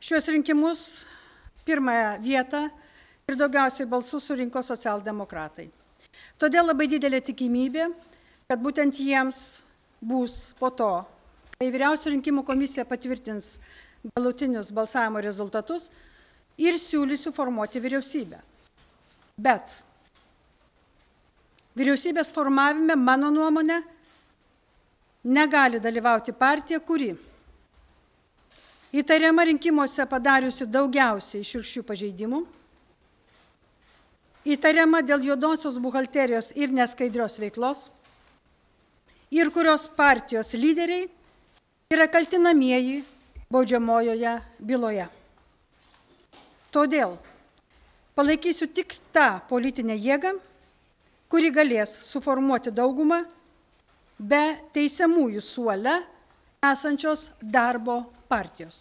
Šiuos rinkimus pirmąją vietą ir daugiausiai balsų surinko socialdemokratai. Todėl labai didelė tikimybė, kad būtent jiems bus po to, kai Vyriausioji rinkimų komisija patvirtins galutinius balsavimo rezultatus ir siūlysiu formuoti vyriausybę. Bet vyriausybės formavime, mano nuomonė, negali dalyvauti partija, kuri įtariama rinkimuose padariusi daugiausiai šiurkščių pažeidimų, įtariama dėl juodosios buhalterijos ir neskaidrios veiklos, ir kurios partijos lyderiai yra kaltinamieji baudžiamojoje byloje. Todėl palaikysiu tik tą politinę jėgą, kuri galės suformuoti daugumą be teisiamųjų suole esančios darbo partijos.